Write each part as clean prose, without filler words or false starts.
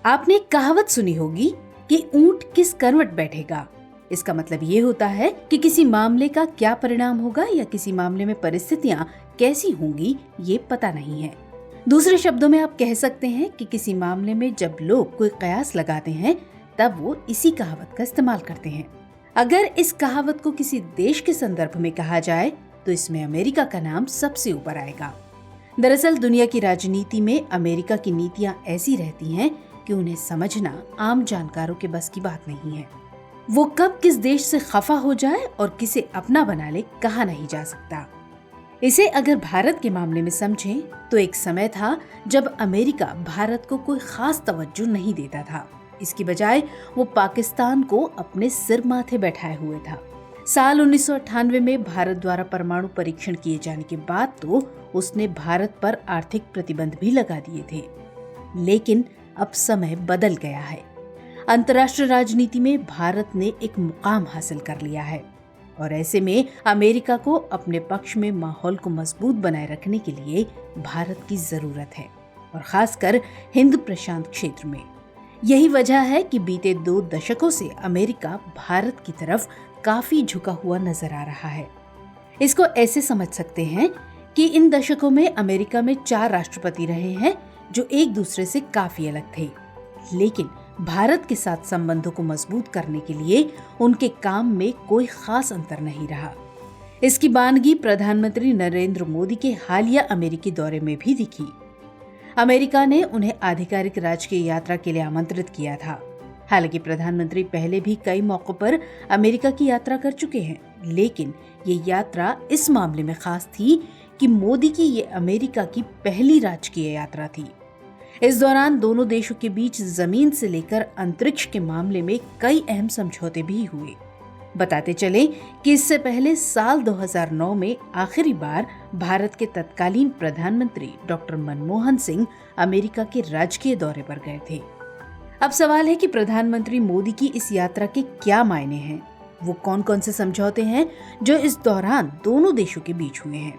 आपने एक कहावत सुनी होगी कि ऊंट किस करवट बैठेगा। इसका मतलब ये होता है कि किसी मामले का क्या परिणाम होगा या किसी मामले में परिस्थितियां कैसी होंगी ये पता नहीं है। दूसरे शब्दों में आप कह सकते हैं कि किसी मामले में जब लोग कोई कयास लगाते हैं तब वो इसी कहावत का इस्तेमाल करते हैं। अगर इस कहावत को किसी देश के संदर्भ में कहा जाए तो इसमें अमेरिका का नाम सबसे ऊपर आएगा। दरअसल दुनिया की राजनीति में अमेरिका की नीतियां ऐसी रहती हैं कि उन्हें समझना आम जानकारों के बस की बात नहीं है। वो कब किस देश से खफा हो जाए और किसे अपना बना ले कहा नहीं जा सकता। इसे अगर भारत के मामले में समझें तो एक समय था जब अमेरिका भारत को कोई खास तवज्जो नहीं देता था। इसकी बजाय वो पाकिस्तान को अपने सिर माथे बैठाए हुए था। साल 1998 में भारत द्वारा परमाणु परीक्षण किए जाने के बाद तो उसने भारत पर आर्थिक प्रतिबंध भी लगा दिए थे। लेकिन अब समय बदल गया है। अंतर्राष्ट्रीय राजनीति में भारत ने एक मुकाम हासिल कर लिया है और ऐसे में अमेरिका को अपने पक्ष में माहौल को मजबूत बनाए रखने के लिए भारत की जरूरत है, और खासकर हिंद प्रशांत क्षेत्र में। यही वजह है कि बीते 2 दशकों से अमेरिका भारत की तरफ काफी झुका हुआ नजर आ रहा है। इसको ऐसे समझ सकते हैं कि इन दशकों में अमेरिका में 4 राष्ट्रपति रहे हैं जो एक दूसरे से काफी अलग थे, लेकिन भारत के साथ संबंधों को मजबूत करने के लिए उनके काम में कोई खास अंतर नहीं रहा। इसकी बानगी प्रधानमंत्री नरेंद्र मोदी के हालिया अमेरिकी दौरे में भी दिखी। अमेरिका ने उन्हें आधिकारिक राजकीय यात्रा के लिए आमंत्रित किया था। हालांकि प्रधानमंत्री पहले भी कई मौकों पर अमेरिका की यात्रा कर चुके हैं, लेकिन ये यात्रा इस मामले में खास थी कि मोदी की ये अमेरिका की पहली राजकीय यात्रा थी। इस दौरान दोनों देशों के बीच जमीन से लेकर अंतरिक्ष के मामले में कई अहम समझौते भी हुए। बताते चले कि इससे पहले साल 2009 में आखिरी बार भारत के तत्कालीन प्रधानमंत्री डॉक्टर मनमोहन सिंह अमेरिका के राजकीय दौरे पर गए थे। अब सवाल है कि प्रधानमंत्री मोदी की इस यात्रा के क्या मायने हैं, वो कौन कौन से समझौते हैं जो इस दौरान दोनों देशों के बीच हुए हैं।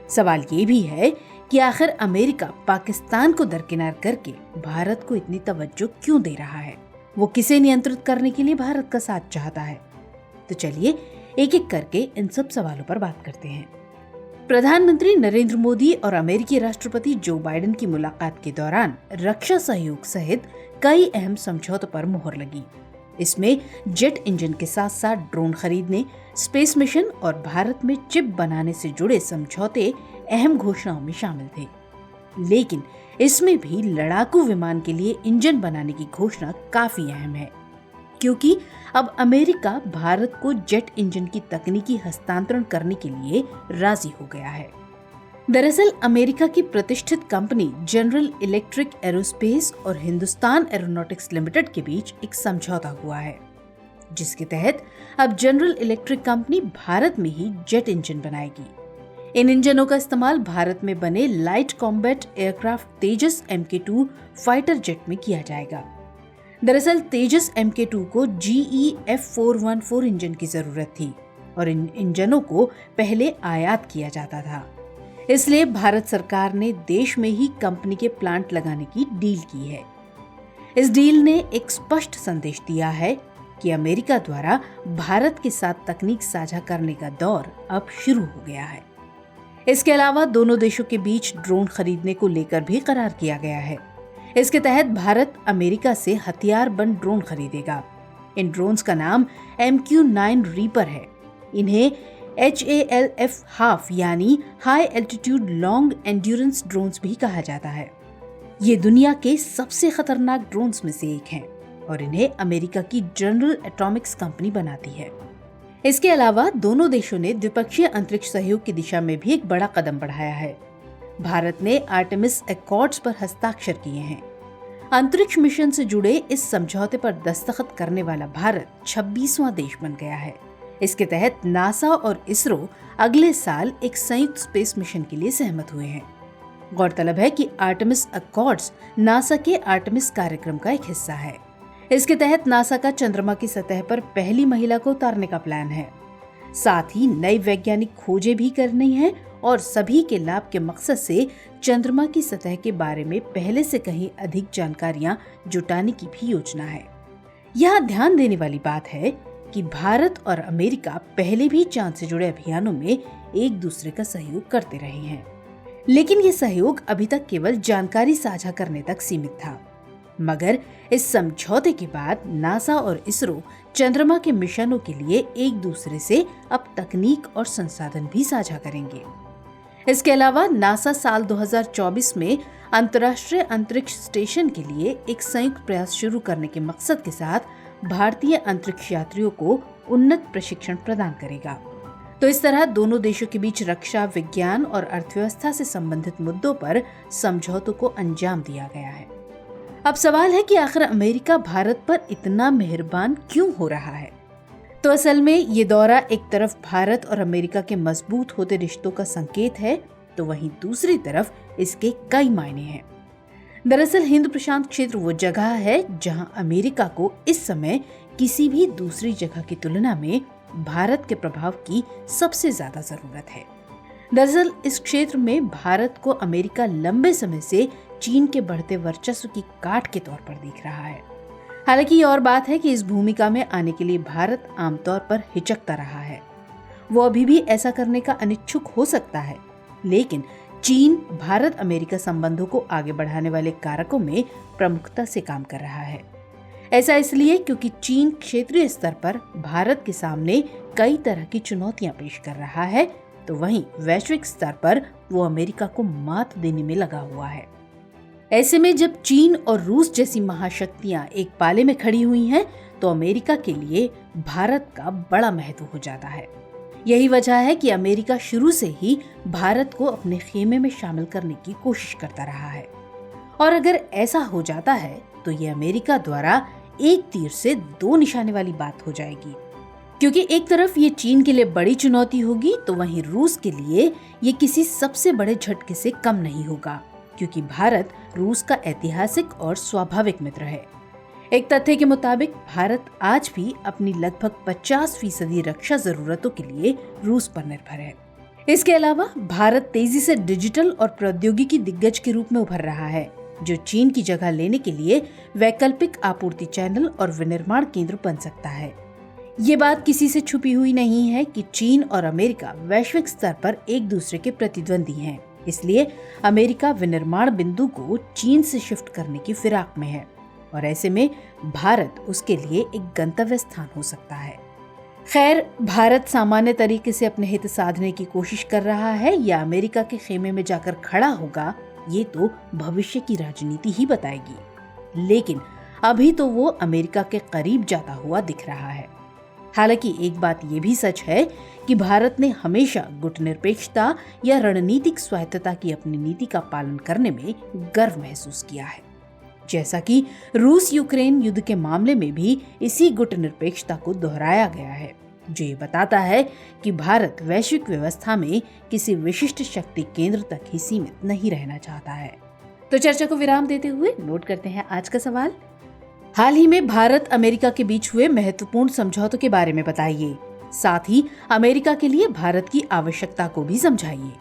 सवाल ये भी है कि आखिर अमेरिका पाकिस्तान को दरकिनार करके भारत को इतनी तवज्जो क्यों दे रहा है, वो किसे नियंत्रित करने के लिए भारत का साथ चाहता है। तो चलिए एक एक करके इन सब सवालों पर बात करते हैं। प्रधानमंत्री नरेंद्र मोदी और अमेरिकी राष्ट्रपति जो बाइडेन की मुलाकात के दौरान रक्षा सहयोग सहित कई अहम समझौतों पर मुहर लगी। इसमें जेट इंजन के साथ साथ ड्रोन खरीदने, स्पेस मिशन और भारत में चिप बनाने से जुड़े समझौते अहम घोषणाओं में शामिल थे। लेकिन इसमें भी लड़ाकू विमान के लिए इंजन बनाने की घोषणा काफी अहम है, क्योंकि अब अमेरिका भारत को जेट इंजन की तकनीकी हस्तांतरण करने के लिए राजी हो गया है। दरअसल अमेरिका की प्रतिष्ठित कंपनी जनरल इलेक्ट्रिक एरोस्पेस और हिंदुस्तान एरोनॉटिक्स लिमिटेड के बीच एक समझौता हुआ है, जिसके तहत अब जनरल इलेक्ट्रिक कंपनी भारत में ही जेट इंजन बनाएगी। इन इंजनों का इस्तेमाल भारत में बने लाइट कॉम्बैट एयरक्राफ्ट तेजस MK2 फाइटर जेट में किया जाएगा। दरअसल तेजस MK2 को GE F414 इंजन की जरूरत थी और इन इंजनों को पहले आयात किया जाता था। इसलिए भारत सरकार ने देश में ही कंपनी के प्लांट लगाने की डील की है। इस डील ने एक स्पष्ट संदेश दिया है कि अमेरिका द्वारा भारत के साथ तकनीक साझा करने का दौर अब शुरू हो गया है। इसके अलावा दोनों देशों के बीच ड्रोन खरीदने को लेकर भी करार किया गया है। इसके तहत भारत अमेरिका से हथियार बंद ड्रोन खरीदेगा। इन ड्रोन्स का नाम MQ-9 रीपर है। इन्हें HALF हाफ यानी high altitude long endurance drones भी कहा जाता है। ये दुनिया के सबसे खतरनाक ड्रोन्स में से एक हैं और इन्हें अमेरिका की जनरल एटॉमिक्स कंपनी बनाती है। इसके अलावा दोनों देशों ने द्विपक्षीय अंतरिक्ष सहयोग की दिशा में भी एक बड़ा कदम बढ़ाया है। भारत ने आर्टेमिस एकॉर्ड्स पर हस्ताक्षर किए हैं। अंतरिक्ष मिशन से जुड़े इस समझौते पर दस्तखत करने वाला भारत 26वां देश बन गया है। इसके तहत नासा और इसरो अगले साल एक संयुक्त स्पेस मिशन के लिए सहमत हुए हैं। गौरतलब है कि आर्टेमिस एकॉर्ड्स नासा के आर्टेमिस कार्यक्रम का एक हिस्सा है। इसके तहत नासा का चंद्रमा की सतह पर पहली महिला को उतारने का प्लान है। साथ ही नई वैज्ञानिक खोजें भी करनी है और सभी के लाभ के मकसद से चंद्रमा की सतह के बारे में पहले से कहीं अधिक जानकारियां जुटाने की भी योजना है। यहाँ ध्यान देने वाली बात है कि भारत और अमेरिका पहले भी चांद से जुड़े अभियानों में एक दूसरे का सहयोग करते रहे हैं, लेकिन ये सहयोग अभी तक केवल जानकारी साझा करने तक सीमित था। मगर इस समझौते के बाद नासा और इसरो चंद्रमा के मिशनों के लिए एक दूसरे से अब तकनीक और संसाधन भी साझा करेंगे। इसके अलावा नासा साल 2024 में अंतर्राष्ट्रीय अंतरिक्ष स्टेशन के लिए एक संयुक्त प्रयास शुरू करने के मकसद के साथ भारतीय अंतरिक्ष यात्रियों को उन्नत प्रशिक्षण प्रदान करेगा। तो इस तरह दोनों देशों के बीच रक्षा, विज्ञान और अर्थव्यवस्था से संबंधित मुद्दों पर समझौतों को अंजाम दिया गया है। अब सवाल है कि आखिर अमेरिका भारत पर इतना मेहरबान क्यों हो रहा है? तो असल में ये दौरा एक तरफ भारत और अमेरिका के मजबूत होते रिश्तों का संकेत है, तो वहीं दूसरी तरफ इसके कई मायने हैं। दरअसल हिंद प्रशांत क्षेत्र वो जगह है जहां अमेरिका को इस समय किसी भी दूसरी जगह की तुलना में भारत के प्रभाव की सबसे ज्यादा जरूरत है। दरअसल इस क्षेत्र में भारत को अमेरिका लंबे समय से चीन के बढ़ते वर्चस्व की काट के तौर पर देख रहा है। हालांकि ये और बात है कि इस भूमिका में आने के लिए भारत आमतौर पर हिचकता रहा है। वो अभी भी ऐसा करने का अनिच्छुक हो सकता है, लेकिन चीन भारत अमेरिका संबंधों को आगे बढ़ाने वाले कारकों में प्रमुखता से काम कर रहा है। ऐसा इसलिए क्योंकि चीन क्षेत्रीय स्तर पर भारत के सामने कई तरह की चुनौतियां पेश कर रहा है, तो वहीं वैश्विक स्तर पर वो अमेरिका को मात देने में लगा हुआ है। ऐसे में जब चीन और रूस जैसी महाशक्तियां एक पाले में खड़ी हुई हैं, तो अमेरिका के लिए भारत का बड़ा महत्व हो जाता है। यही वजह है कि अमेरिका शुरू से ही भारत को अपने खेमे में शामिल करने की कोशिश करता रहा है। और अगर ऐसा हो जाता है तो ये अमेरिका द्वारा एक तीर से दो निशाने वाली बात हो जाएगी, क्योंकि एक तरफ ये चीन के लिए बड़ी चुनौती होगी, तो वहीं रूस के लिए ये किसी सबसे बड़े झटके से कम नहीं होगा, क्योंकि भारत रूस का ऐतिहासिक और स्वाभाविक मित्र है। एक तथ्य के मुताबिक भारत आज भी अपनी लगभग 50% रक्षा जरूरतों के लिए रूस पर निर्भर है। इसके अलावा भारत तेजी से डिजिटल और प्रौद्योगिकी दिग्गज के रूप में उभर रहा है, जो चीन की जगह लेने के लिए वैकल्पिक आपूर्ति चैनल और विनिर्माण केंद्र बन सकता है। ये बात किसी से छुपी हुई नहीं है कि चीन और अमेरिका वैश्विक स्तर पर एक दूसरे के प्रतिद्वंदी हैं। इसलिए अमेरिका विनिर्माण बिंदु को चीन से शिफ्ट करने की फिराक में है, और ऐसे में भारत उसके लिए एक गंतव्य स्थान हो सकता है। खैर, भारत सामान्य तरीके से अपने हित साधने की कोशिश कर रहा है या अमेरिका के खेमे में जाकर खड़ा होगा, ये तो भविष्य की राजनीति ही बताएगी। लेकिन अभी तो वो अमेरिका के करीब जाता हुआ दिख रहा है। हालांकि एक बात ये भी सच है कि भारत ने हमेशा गुटनिरपेक्षता या रणनीतिक स्वायत्तता की अपनी नीति का पालन करने में गर्व महसूस किया है। जैसा कि रूस यूक्रेन युद्ध के मामले में भी इसी गुटनिरपेक्षता को दोहराया गया है, जो ये बताता है कि भारत वैश्विक व्यवस्था में किसी विशिष्ट शक्ति केंद्र तक ही सीमित नहीं रहना चाहता है। तो चर्चा को विराम देते हुए नोट करते हैं आज का सवाल। हाल ही में भारत अमेरिका के बीच हुए महत्वपूर्ण समझौतों के बारे में बताइए। साथ ही अमेरिका के लिए भारत की आवश्यकता को भी समझाइए।